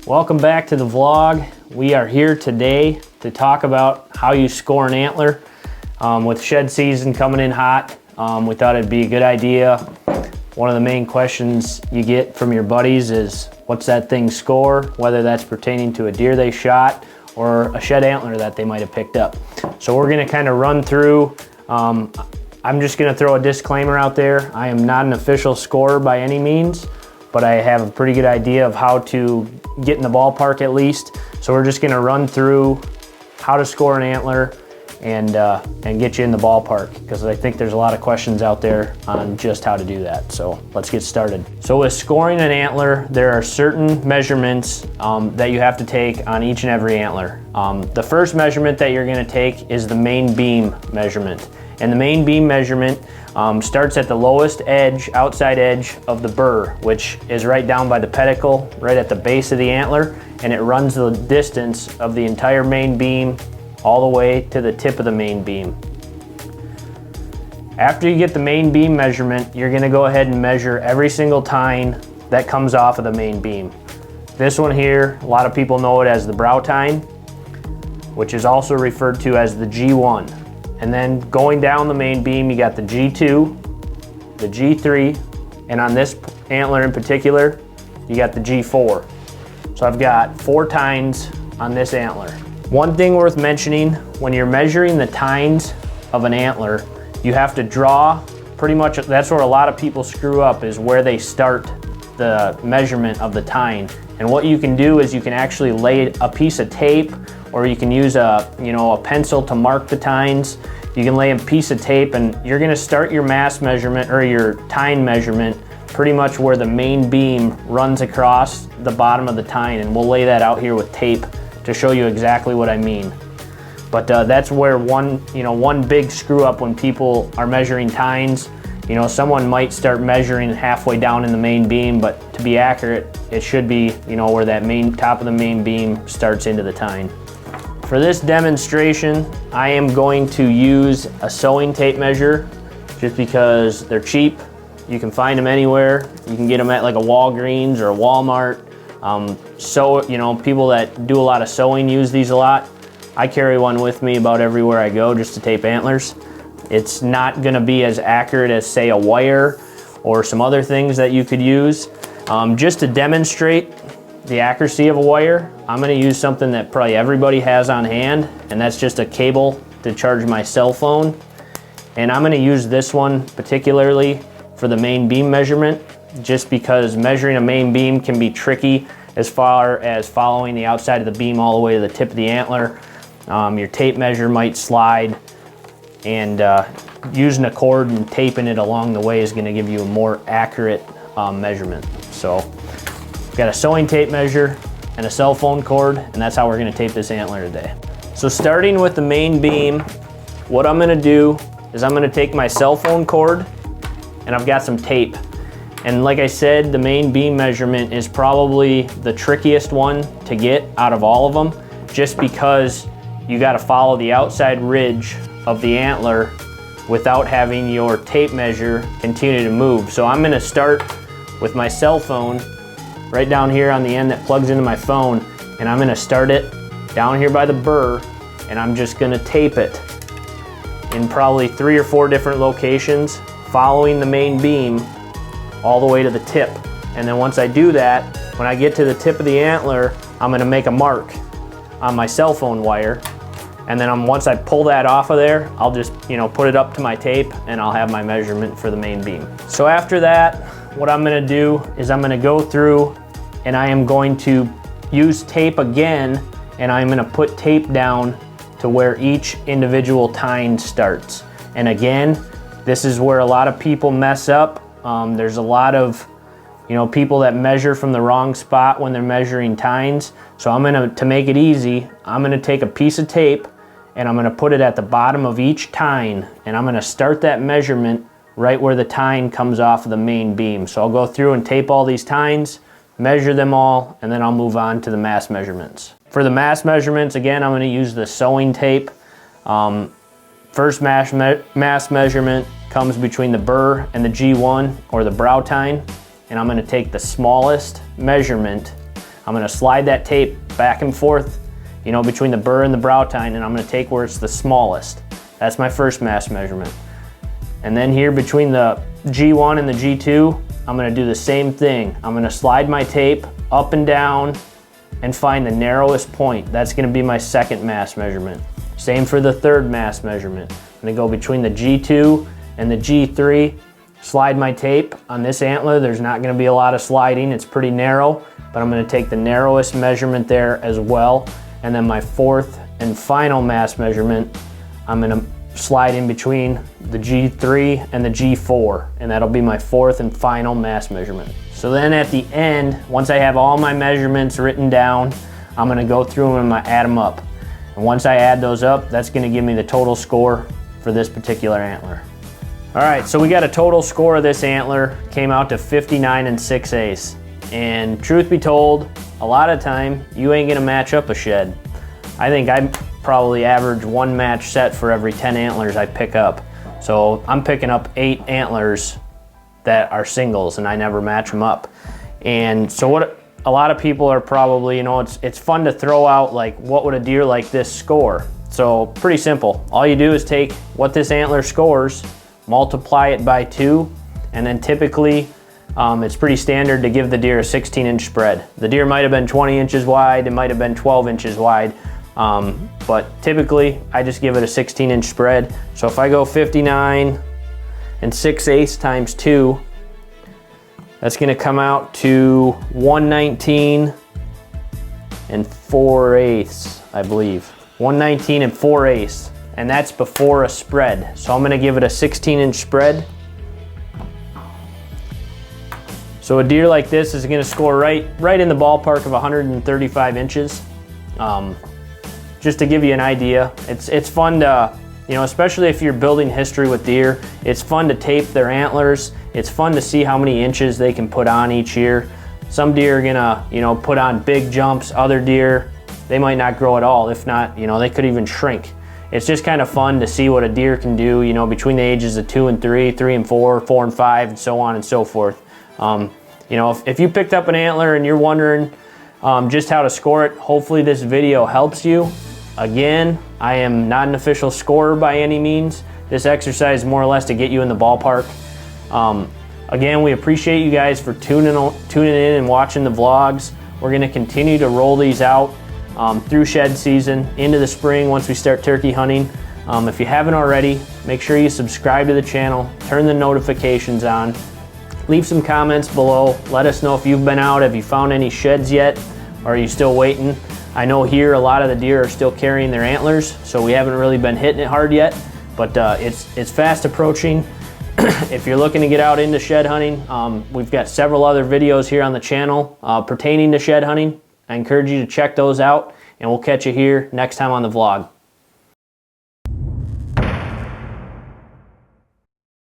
Welcome back to the vlog. We are here today to talk about how you score an antler. With shed season coming in hot, we thought it'd be a good idea. One of the main questions you get from your buddies is, what's that thing score? Whether that's pertaining to a deer they shot or a shed antler that they might have picked up. So we're gonna kind of run through. I'm just gonna throw a disclaimer out there. I am not an official scorer by any means, but I have a pretty good idea of how to get in the ballpark at least. So we're just gonna run through how to score an antler and get you in the ballpark, because I think there's a lot of questions out there on just how to do that. So let's get started. So with scoring an antler, there are certain measurements that you have to take on each and every antler. The first measurement that you're gonna take is the main beam measurement. And the main beam measurement starts at the lowest edge, outside edge of the burr, which is right down by the pedicle, right at the base of the antler, and it runs the distance of the entire main beam all the way to the tip of the main beam. After you get the main beam measurement, you're gonna go ahead and measure every single tine that comes off of the main beam. This one here, a lot of people know it as the brow tine, which is also referred to as the G1. And then going down the main beam, you got the G2, the G3, and on this antler in particular, you got the G4. So I've got 4 tines on this antler. One thing worth mentioning, when you're measuring the tines of an antler, you have to draw pretty much, that's where a lot of people screw up, is where they start the measurement of the tine. And what you can do is you can actually lay a piece of tape, or you can use a pencil to mark the tines. You can lay a piece of tape and you're gonna start your mass measurement or your tine measurement pretty much where the main beam runs across the bottom of the tine, and we'll lay that out here with tape to show you exactly what I mean. But that's where one big screw up when people are measuring tines. Someone might start measuring halfway down in the main beam, but to be accurate, it should be where that top of the main beam starts into the tine. For this demonstration, I am going to use a sewing tape measure just because they're cheap. You can find them anywhere. You can get them at like a Walgreens or a Walmart. People that do a lot of sewing use these a lot. I carry one with me about everywhere I go just to tape antlers. It's not gonna be as accurate as, say, a wire or some other things that you could use. Just to demonstrate the accuracy of a wire, I'm gonna use something that probably everybody has on hand, and that's just a cable to charge my cell phone. And I'm gonna use this one particularly for the main beam measurement, just because measuring a main beam can be tricky as far as following the outside of the beam all the way to the tip of the antler. Your tape measure might slide, and using a cord and taping it along the way is gonna give you a more accurate measurement. So got a sewing tape measure and a cell phone cord, and that's how we're gonna tape this antler today. So starting with the main beam, what I'm gonna do is I'm gonna take my cell phone cord, and I've got some tape. And like I said, the main beam measurement is probably the trickiest one to get out of all of them, just because you gotta follow the outside ridge of the antler without having your tape measure continue to move. So I'm gonna start with my cell phone right down here on the end that plugs into my phone, and I'm gonna start it down here by the burr, and I'm just gonna tape it in probably 3 or 4 different locations, following the main beam all the way to the tip. And then once I do that, when I get to the tip of the antler, I'm gonna make a mark on my cell phone wire. And then once I pull that off of there, I'll just put it up to my tape, and I'll have my measurement for the main beam. So after that, what I'm gonna do is I'm gonna go through and I am going to use tape again, and I'm gonna put tape down to where each individual tine starts. And again, this is where a lot of people mess up. There's a lot of people that measure from the wrong spot when they're measuring tines. So to make it easy, I'm gonna take a piece of tape and I'm gonna put it at the bottom of each tine, and I'm gonna start that measurement right where the tine comes off of the main beam. So I'll go through and tape all these tines, measure them all, and then I'll move on to the mass measurements. For the mass measurements, again, I'm gonna use the sewing tape. First mass measurement comes between the burr and the G1, or the brow tine, and I'm gonna take the smallest measurement I'm gonna slide that tape back and forth, you know, between the burr and the brow tine, and I'm gonna take where it's the smallest. That's my first mass measurement. And then here between the G1 and the G2, I'm gonna do the same thing. I'm gonna slide my tape up and down and find the narrowest point. That's gonna be my second mass measurement. Same for the third mass measurement. I'm gonna go between the G2 and the G3, slide my tape. On this antler, there's not gonna be a lot of sliding. It's pretty narrow, but I'm gonna take the narrowest measurement there as well. And then my fourth and final mass measurement, I'm gonna slide in between the G3 and the G4, and that'll be my fourth and final mass measurement. So then at the end, once I have all my measurements written down, I'm gonna go through them and I'm gonna add them up. And once I add those up, that's gonna give me the total score for this particular antler. All right, so we got a total score of this antler, came out to 59 6/8. And truth be told, a lot of time, you ain't gonna match up a shed. I think I probably average one match set for every 10 antlers I pick up. So I'm picking up 8 antlers that are singles and I never match them up. And so what a lot of people are probably, you know, it's fun to throw out like, what would a deer like this score? So pretty simple. All you do is take what this antler scores, multiply it by 2, and then typically it's pretty standard to give the deer a 16-inch spread. The deer might have been 20 inches wide, it might have been 12 inches wide, but typically I just give it a 16-inch spread. So if I go 59 6/8 times 2, that's gonna come out to 119 4/8, I believe. 119 4/8, and that's before a spread. So I'm gonna give it a 16-inch spread. So a deer like this is gonna score right in the ballpark of 135 inches. Just to give you an idea, it's fun to, you know, especially if you're building history with deer, it's fun to tape their antlers. It's fun to see how many inches they can put on each year. Some deer are gonna, you know, put on big jumps. Other deer, they might not grow at all. If not, you know, they could even shrink. It's just kind of fun to see what a deer can do, you know, between the ages of 2 and 3, 3 and 4, 4 and 5, and so on and so forth. You know, if you picked up an antler and you're wondering just how to score it, hopefully this video helps you. Again, I am not an official scorer by any means. This exercise is more or less to get you in the ballpark. Again, we appreciate you guys for tuning in and watching the vlogs. We're gonna continue to roll these out through shed season, into the spring once we start turkey hunting. If you haven't already, make sure you subscribe to the channel, turn the notifications on, leave some comments below. Let us know if you've been out, have you found any sheds yet, or are you still waiting? I know here a lot of the deer are still carrying their antlers, so we haven't really been hitting it hard yet, but it's fast approaching. If you're looking to get out into shed hunting, we've got several other videos here on the channel pertaining to shed hunting. I encourage you to check those out, and we'll catch you here next time on the vlog.